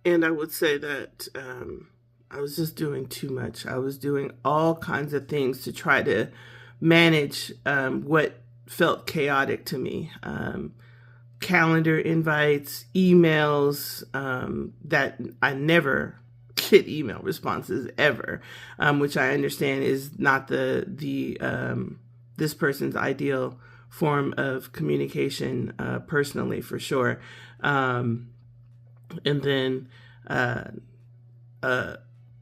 And I would say that I was just doing too much. I was doing all kinds of things to try to manage what felt chaotic to me. Calendar invites, emails that I never get email responses ever, which I understand is not the this person's ideal form of communication personally, for sure. And then uh,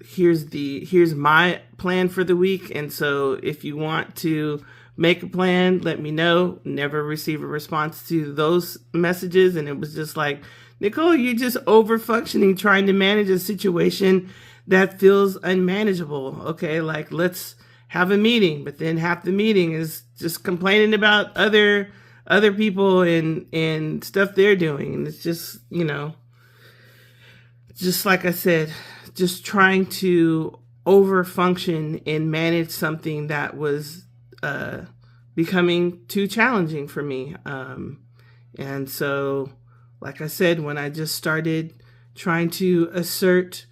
here's my plan for the week. And so if you want to make a plan, let me know. Never receive a response to those messages. And it was just like, Nicole, you're just over functioning, trying to manage a situation that feels unmanageable. Okay, like let's have a meeting, but then half the meeting is just complaining about other people and stuff they're doing. And it's just, just like I said, just trying to over function and manage something that was becoming too challenging for me. And so, like I said, when I just started trying to assert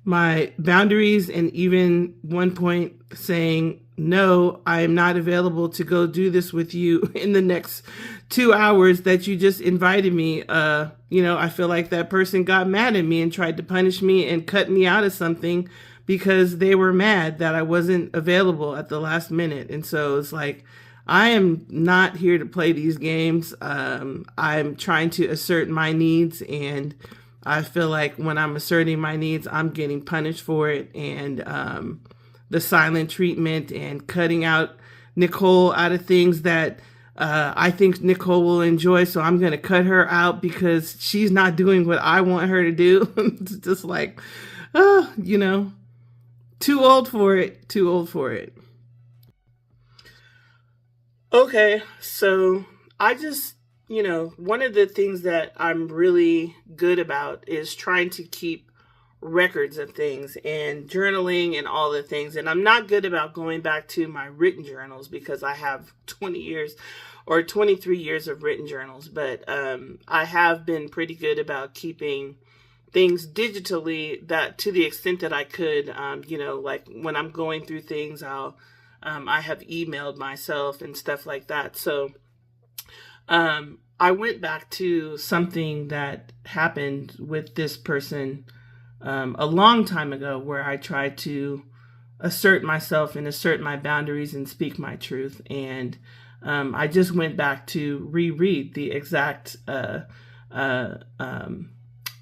my boundaries and even one point saying, no, I am not available to go do this with you in the next 2 hours that you just invited me. I feel like that person got mad at me and tried to punish me and cut me out of something because they were mad that I wasn't available at the last minute. And so it's like, I am not here to play these games. I'm trying to assert my needs, and I feel like when I'm asserting my needs, I'm getting punished for it. And the silent treatment and cutting out Nicole out of things that I think Nicole will enjoy. So I'm going to cut her out because she's not doing what I want her to do. It's just like, too old for it. Too old for it. Okay, so I just, one of the things that I'm really good about is trying to keep records of things and journaling and all the things. And I'm not good about going back to my written journals because I have 20 years or 23 years of written journals. But I have been pretty good about keeping things digitally, that to the extent that I could, like when I'm going through things, I have emailed myself and stuff like that. So I went back to something that happened with this person a long time ago, where I tried to assert myself and assert my boundaries and speak my truth. And I just went back to reread the exact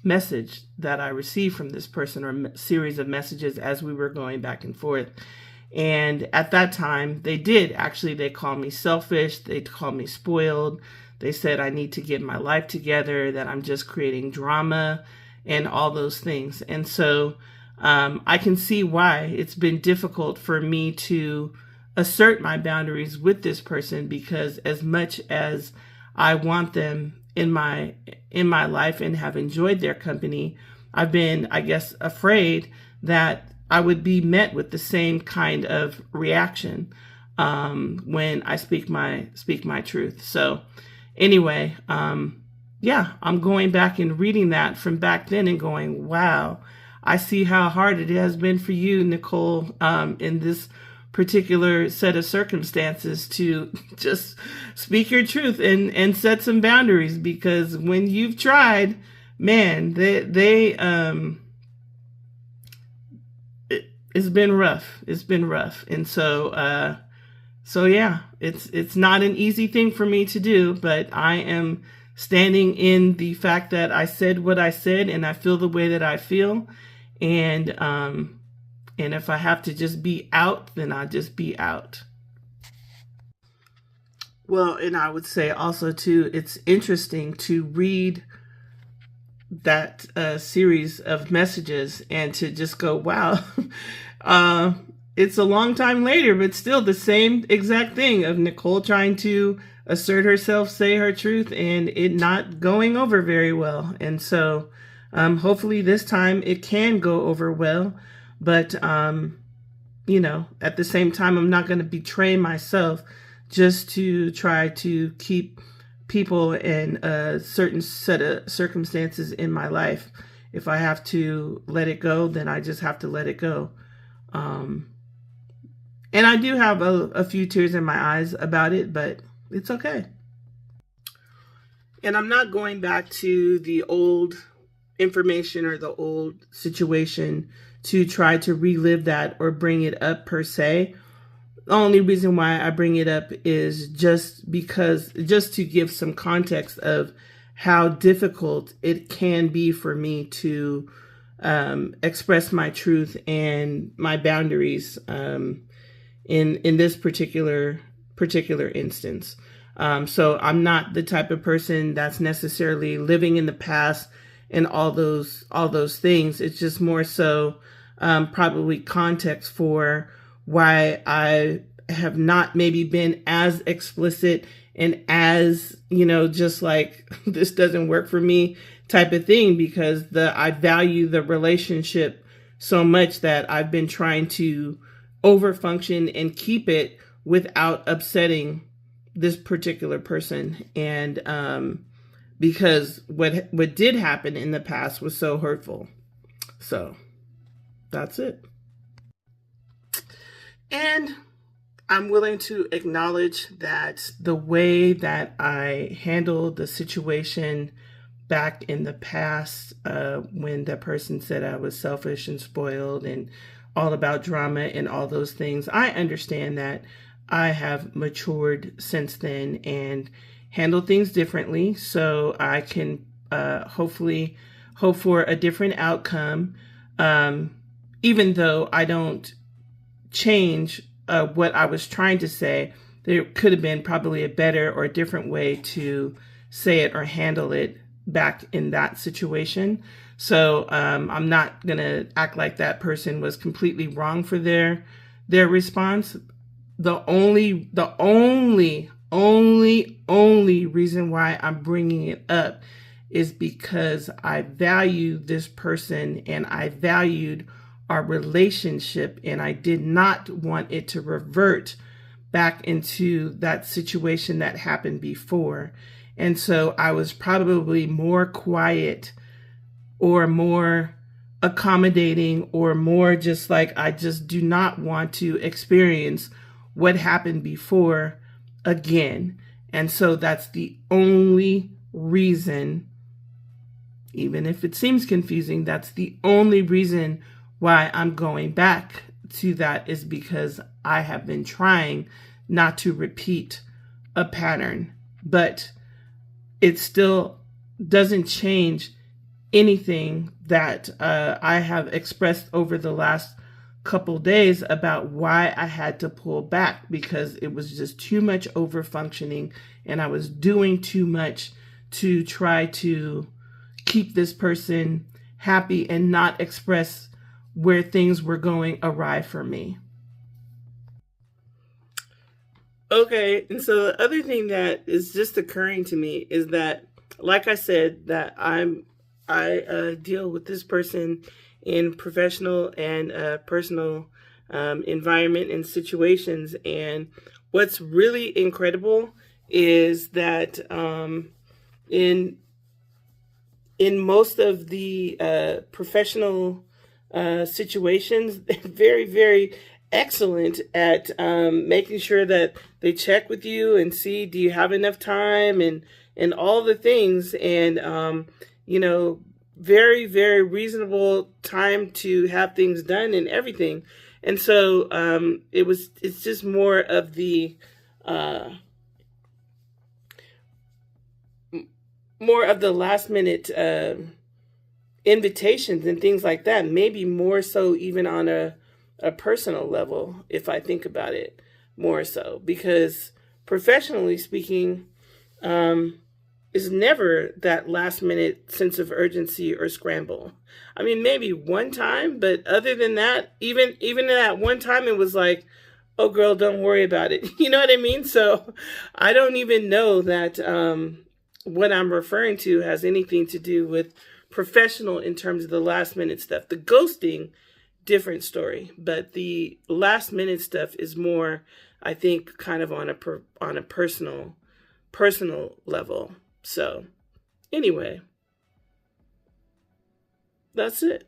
message that I received from this person, or series of messages as we were going back and forth. And at that time, they called me selfish. They called me spoiled. They said I need to get my life together, that I'm just creating drama and all those things. And so I can see why it's been difficult for me to assert my boundaries with this person, because as much as I want them in my life and have enjoyed their company, I've been, I guess, afraid that I would be met with the same kind of reaction when I speak my truth. So anyway, I'm going back and reading that from back then and going, wow, I see how hard it has been for you, Nicole, in this particular set of circumstances to just speak your truth and set some boundaries, because when you've tried, man, it's been rough. It's been rough. And so yeah, it's not an easy thing for me to do, but I am standing in the fact that I said what I said and I feel the way that I feel. And if I have to just be out, then I'll just be out. Well, and I would say also too, it's interesting to read that series of messages and to just go, wow, it's a long time later, but still the same exact thing of Nicole trying to assert herself, say her truth, and it not going over very well. And so hopefully this time it can go over well. But, at the same time, I'm not going to betray myself just to try to keep people in a certain set of circumstances in my life if I have to let it go, then I just have to let it go. And I do have a few tears in my eyes about it, but it's okay. And I'm not going back to the old information or the old situation to try to relive that or bring it up per se. The only reason why I bring it up is just to give some context of how difficult it can be for me to express my truth and my boundaries in this particular instance. So I'm not the type of person that's necessarily living in the past and all those things. It's just more so probably context for why I have not maybe been as explicit and as, just like this doesn't work for me type of thing, because I value the relationship so much that I've been trying to overfunction and keep it without upsetting this particular person. And because what did happen in the past was so hurtful. So that's it. And I'm willing to acknowledge that the way that I handled the situation back in the past, when that person said I was selfish and spoiled and all about drama and all those things, I understand that I have matured since then and handle things differently, so I can hopefully hope for a different outcome, even though I don't change what I was trying to say. There could have been probably a better or a different way to say it or handle it back in that situation. So I'm not going to act like that person was completely wrong for their response. The only reason why I'm bringing it up is because I value this person and I valued our relationship, and I did not want it to revert back into that situation that happened before. And so I was probably more quiet or more accommodating or more just like, I just do not want to experience what happened before again. And so that's the only reason, even if it seems confusing, that's the only reason why I'm going back to that, is because I have been trying not to repeat a pattern. But it still doesn't change anything that I have expressed over the last couple days about why I had to pull back, because it was just too much over functioning and I was doing too much to try to keep this person happy and not express where things were going awry for me. Okay, and so the other thing that is just occurring to me is that, like I said, that I deal with this person in professional and personal environment and situations. And what's really incredible is that in most of the professional situations, they're very, very excellent at making sure that they check with you and see, do you have enough time, and all the things, and very, very reasonable time to have things done and everything. And so it's just more of the last minute invitations and things like that, maybe more so even on a personal level, if I think about it more so, because professionally speaking, is never that last minute sense of urgency or scramble. I mean, maybe one time, but other than that, even in that one time, it was like, oh girl, don't worry about it. You know what I mean? So I don't even know that what I'm referring to has anything to do with professional in terms of the last minute stuff. The ghosting, different story, but the last minute stuff is more, I think, kind of on a personal level. So anyway, that's it.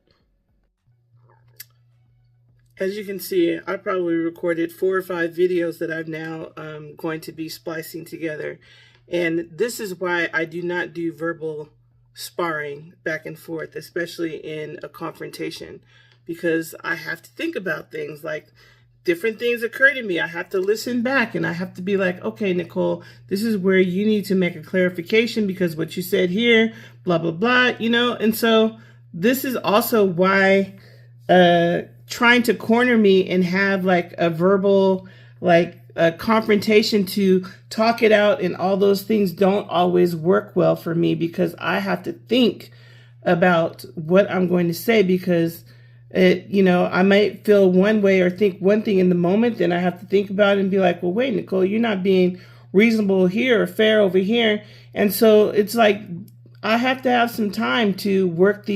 As you can see, I probably recorded 4 or 5 videos that I'm now going to be splicing together. And this is why I do not do verbal sparring back and forth, especially in a confrontation, because I have to think about things. Like, different things occur to me. I have to listen back and I have to be like, okay, Nicole, this is where you need to make a clarification because what you said here, blah, blah, blah, And so this is also why trying to corner me and have like a verbal, like a confrontation to talk it out and all those things don't always work well for me, because I have to think about what I'm going to say, because I might feel one way or think one thing in the moment, then I have to think about it and be like, well, wait, Nicole, you're not being reasonable here or fair over here. And so it's like, I have to have some time to work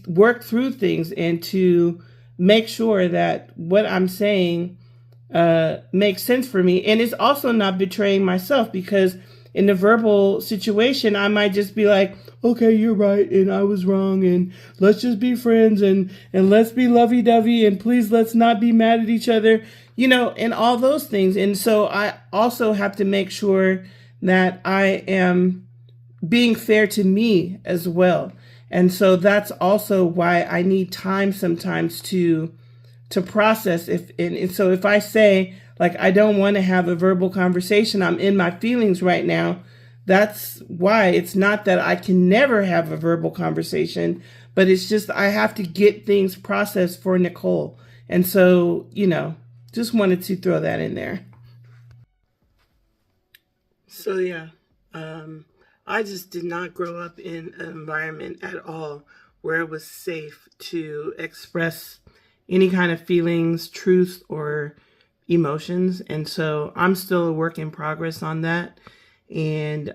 work through things and to make sure that what I'm saying makes sense for me. And it's also not betraying myself, because in the verbal situation, I might just be like, okay, you're right, and I was wrong, and let's just be friends, and let's be lovey-dovey, and please let's not be mad at each other, and all those things. And so I also have to make sure that I am being fair to me as well. And so that's also why I need time sometimes to process. So if I say, like, I don't want to have a verbal conversation, I'm in my feelings right now, that's why. It's not that I can never have a verbal conversation, but it's just I have to get things processed for Nicole. And so, just wanted to throw that in there. So yeah, I just did not grow up in an environment at all where it was safe to express any kind of feelings, truth, or emotions. And so I'm still a work in progress on that. And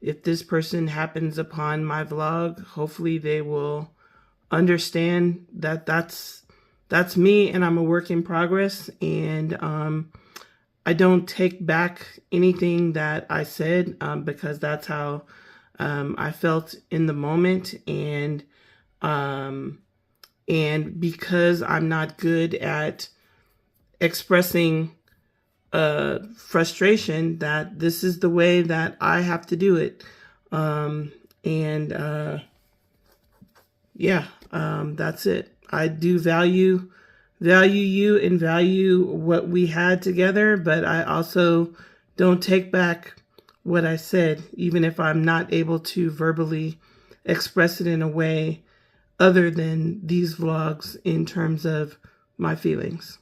if this person happens upon my vlog, hopefully they will understand that that's me, and I'm a work in progress. And I don't take back anything that I said because that's how I felt in the moment. And because I'm not good at expressing frustration, that this is the way that I have to do it. That's it. I do value you and value what we had together, but I also don't take back what I said, even if I'm not able to verbally express it in a way other than these vlogs in terms of my feelings.